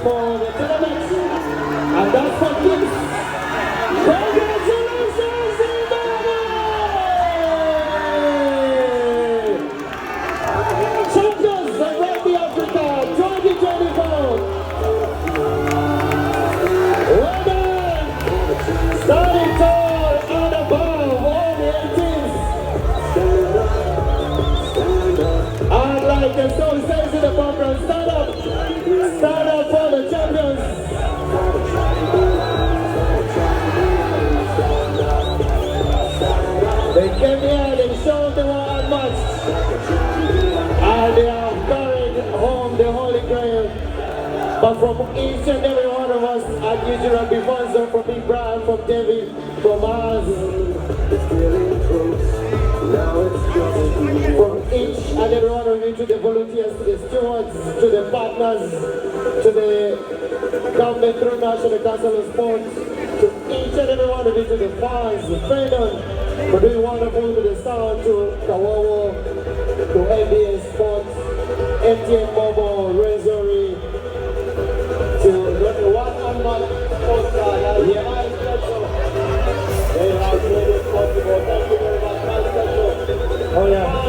forward to the next. And that's for kids. Congratulations, everybody! Champions of Rugby Africa 2024. Well done! Starting tall and above all the 18s. And like the song says in the background, stand up! Stand up for the champions! They came here, they showed they were unmatched. And they have carried home the Holy Grail. But from each and every one of us, as usual, before so from Big Brian, from David, from us, from each and every one of you, to the volunteers, to the stewards, to the partners, to the government through National Council of Sports, to each and every one of you, to the fans, the fans, for doing wonderful, to the sound, to Kawawa, to NBA Sports, MTN Mobile, Razori, to the one unmarked sports card, they have made it possible. Thank you very much, my special. Oh yeah.